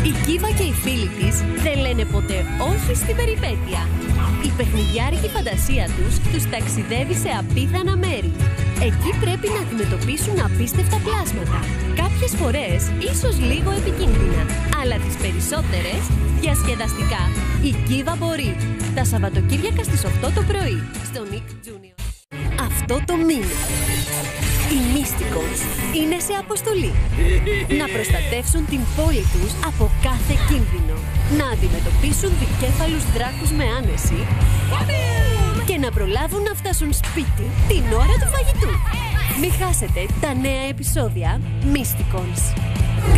Η Κίβα και οι φίλοι της δεν λένε ποτέ όχι στην περιπέτεια. Η παιχνιδιάρικη φαντασία τους ταξιδεύει σε απίθανα μέρη. Εκεί πρέπει να αντιμετωπίσουν απίστευτα πλάσματα. Κάποιες φορές ίσως λίγο επικίνδυνα, αλλά τις περισσότερες διασκεδαστικά. Η Κίβα μπορεί. Τα Σαββατοκύριακα στις 8 το πρωί στο Nick Junior. Αυτό το μήνα οι Mysticons είναι σε αποστολή να προστατεύσουν την πόλη τους από κάθε κίνδυνο, να αντιμετωπίσουν δικέφαλους δράκους με άνεση και να προλάβουν να φτάσουν σπίτι την ώρα του φαγητού. Μην χάσετε τα νέα επεισόδια Mysticons.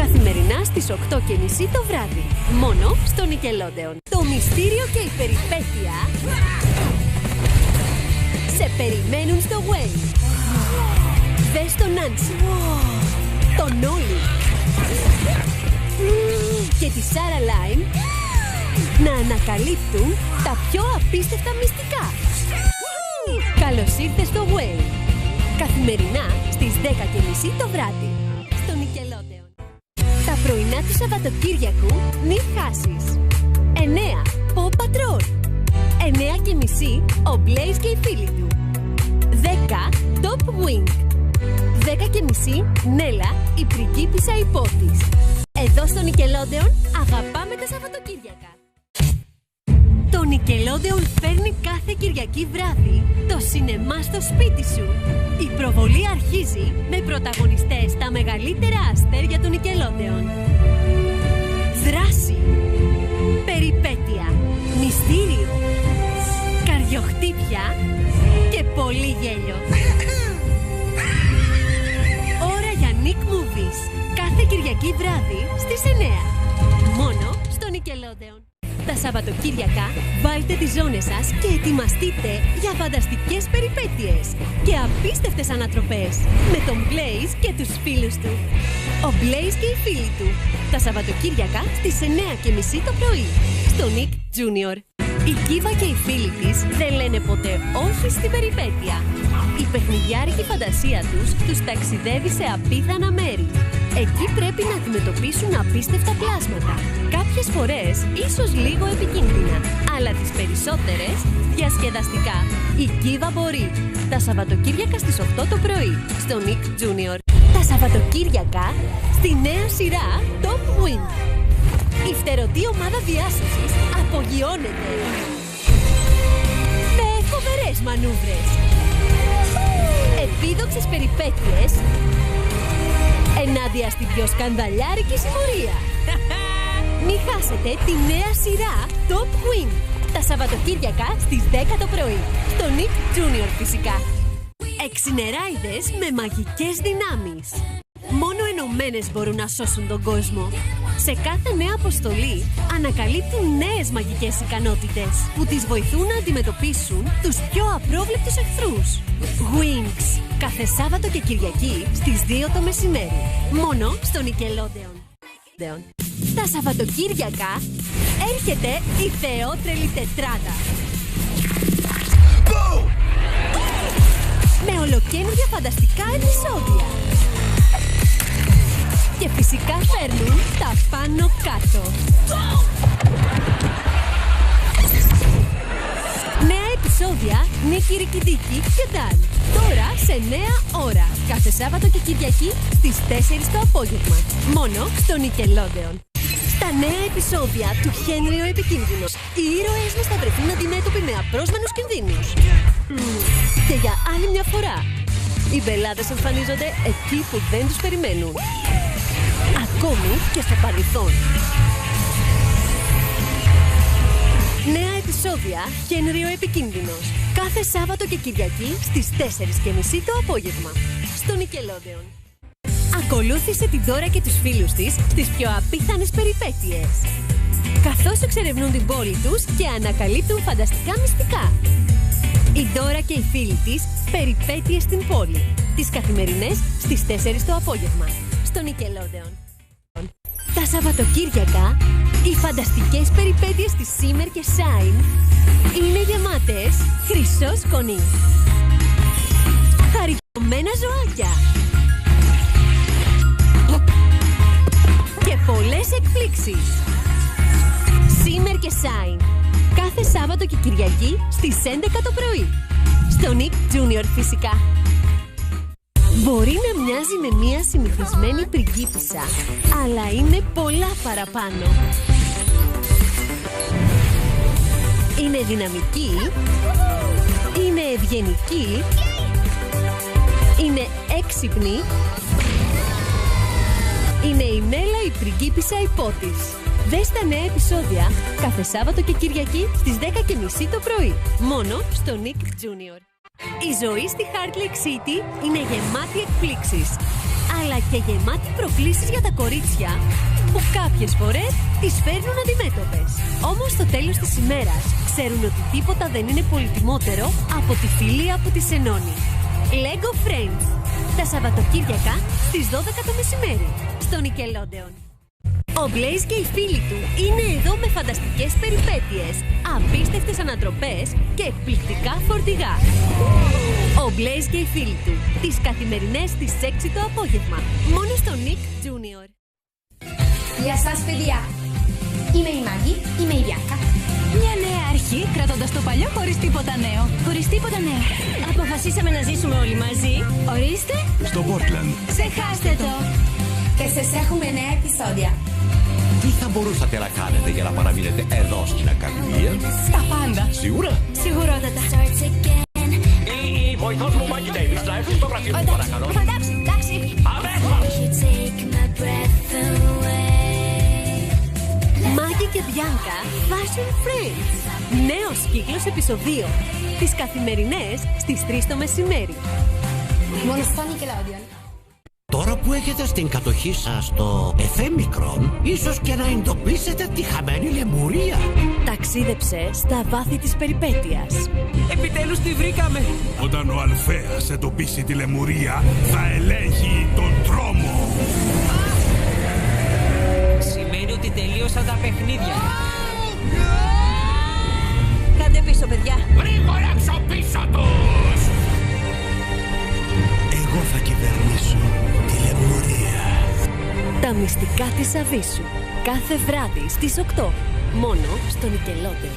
Καθημερινά στις 8:30 το βράδυ, μόνο στο Nickelodeon. Το μυστήριο και η περιπέτεια σε περιμένουν στο Wayne. Δες τον Νάνση, τον Όλι και τη Σάρα Λάιν να ανακαλύπτουν τα πιο απίστευτα μυστικά. Καλώς ήρθες στο Wayne. Καθημερινά στις 10:30 το βράδυ στο Nickelodeon. Τα πρωινά του Σαββατοκύριακου μη χάσεις. 9 Paw Patrol. 9:30 ο Blaze και οι φίλοι του. 10 Top Wing. 10:30 Νέλα, η πριγκίπισσα υπότης. Εδώ στο Nickelodeon αγαπάμε τα Σαββατοκύριακα. Το Nickelodeon φέρνει κάθε Κυριακή βράδυ το σινεμά στο σπίτι σου. Η προβολή αρχίζει με πρωταγωνιστές τα μεγαλύτερα αστέρια του Nickelodeon. Δράση, περιπέτεια, μυστήριο, καρδιοχτύπια και πολύ γέλιο. Ώρα για Nick Movies. Κάθε Κυριακή βράδυ στις 9. Μόνο στο Nickelodeon. Τα Σαββατοκύριακα βάλτε τις ζώνες σας και ετοιμαστείτε για φανταστικές περιπέτειες και απίστευτες ανατροπές με τον Blaze και τους φίλους του. Ο Blaze και οι φίλοι του. Τα Σαββατοκύριακα στις 9:30 το πρωί στο Nick Junior. Η Κίβα και οι φίλοι της δεν λένε ποτέ όχι στην περιπέτεια. Η παιχνιδιάρικη φαντασία τους ταξιδεύει σε απίθανα μέρη. Εκεί πρέπει να αντιμετωπίσουν απίστευτα πλάσματα. Κάποιες φορές ίσως λίγο επικίνδυνα, αλλά τις περισσότερες διασκεδαστικά. Η Κίβα μπορεί. Τα Σαββατοκύριακα στις 8 το πρωί στο Nick Junior. Τα Σαββατοκύριακα στη νέα σειρά Top Wing. Η φτερωτή ομάδα διάσωσης απογειώνεται με φοβερές μανούβρες, επίδοξες περιπέτειες ενάντια στην πιο σκανδαλιάρικη συμμορία. Μη χάσετε τη νέα σειρά Top Wing τα Σαββατοκύριακα στις 10 το πρωί στο Nick Junior φυσικά. Εξινεράιδες με μαγικές δυνάμεις. Μόνο ενωμένες μπορούν να σώσουν τον κόσμο. Σε κάθε νέα αποστολή ανακαλύπτουν νέες μαγικές ικανότητες που τις βοηθούν να αντιμετωπίσουν τους πιο απρόβλεπτους εχθρούς. Wings. Κάθε Σάββατο και Κυριακή στις 2 το μεσημέρι. Μόνο στο Nickelodeon. Τα Σαββατοκύριακα έρχεται η θεότρελη τετράδα. Με ολοκαίνουργια φανταστικά επεισόδια. Και φυσικά φέρνουν τα πάνω κάτω. Νέα επεισόδια Νίκη Ρικιδίκη και Ντάν. Τώρα σε νέα ώρα. Κάθε Σάββατο και Κυριακή στις 4 το απόγευμα. Μόνο στο Nickelodeon. Στα νέα επεισόδια του Χένρι ο Επικίνδυνος, οι ήρωες μας θα βρεθούν αντιμέτωποι με απρόσμενους κινδύνους. Και για άλλη μια φορά, οι μπελάδες εμφανίζονται εκεί που δεν τους περιμένουν. Ακόμη και στο παρελθόν. Νέα επεισόδια Χένρι ο Επικίνδυνος. Κάθε Σάββατο και Κυριακή στις 4:30 το απόγευμα. Στο Nickelodeon. Ακολούθησε την Δώρα και τους φίλους της στις πιο απίθανες περιπέτειες, καθώς εξερευνούν την πόλη τους και ανακαλύπτουν φανταστικά μυστικά. Η Δώρα και οι φίλοι της περιπέτειες στην πόλη. Τις καθημερινές στις 4 το απόγευμα. Στο Nickelodeon. Τα Σαββατοκύριακα, οι φανταστικές περιπέτειες της Σίμερ και Σάιν είναι γεμάτες χρυσό σκονή. Χαριτωμένα ζωάκια. και πολλές εκπλήξεις. Simmer και Shine. Κάθε Σάββατο και Κυριακή στις 11 το πρωί. Στο Nick Junior φυσικά. Μπορεί να μοιάζει με μια συνηθισμένη πριγκίπισσα, αλλά είναι πολλά παραπάνω. Είναι δυναμική, είναι ευγενική, είναι έξυπνη, είναι η Νέλα η πριγκίπισσα υπότης. Δες τα νέα επεισόδια κάθε Σάββατο και Κυριακή στις 10:30 το πρωί, μόνο στο Nick Junior. Η ζωή στη Heart Lake City είναι γεμάτη εκπλήξεις, αλλά και γεμάτη προκλήσεις για τα κορίτσια που κάποιες φορές τις φέρνουν αντιμέτωπες. Όμως στο τέλος της ημέρας ξέρουν ότι τίποτα δεν είναι πολυτιμότερο από τη φιλία που τις ενώνει. Lego Friends, τα Σαββατοκύριακα στις 12 το μεσημέρι στο Nickelodeon. Ο Blaze και οι φίλοι του είναι εδώ με φανταστικές περιπέτειες, απίστευτες ανατροπές και εκπληκτικά φορτηγά. Ο Blaze και οι φίλοι του, τις καθημερινές στις 6 το απόγευμα, μόνο στο Nick Junior. Γεια σας παιδιά, είμαι η Μάγκη, είμαι η Βιάνκα. Μια νέα αρχή, κρατώντας το παλιό χωρίς τίποτα νέο. Χωρίς τίποτα νέο. Αποφασίσαμε να ζήσουμε όλοι μαζί. Ορίστε. Στο Portland. Ξεχάστε το. Και σας έχουμε νέα επεισόδια. Τι θα μπορούσατε να κάνετε για να παραμείνετε εδώ στην Ακαδημία? Τα πάντα. Σίγουρα? Σιγουρότατα. Η βοηθός μου Μάγκη Ντέιβις θα έρθει στο γραφείο μου, παρακαλώ. Εντάξει, εντάξει. Μάγκη και Βιάνκα Fashion Friends. Νέος κύκλος επεισοδίων. Τις καθημερινές στις 3 το μεσημέρι. Μόνο στο Nickelodeon. Τώρα που έχετε στην κατοχή σας το εφέμικρον, ίσως και να εντοπίσετε τη χαμένη λεμουρία. Ταξίδεψε στα βάθη της περιπέτειας. Επιτέλους τη βρήκαμε! Όταν ο Αλφέας εντοπίσει τη λεμουρία, θα ελέγχει τον τρόμο. Σημαίνει ότι τελείωσαν τα παιχνίδια. Κάντε πίσω, παιδιά. Γρήγορα πίσω τους! Εγώ θα κυβερνήσω τη λεμουρία. Τα μυστικά της Αβίσου. Κάθε βράδυ στις 8. Μόνο στο Nickelodeon.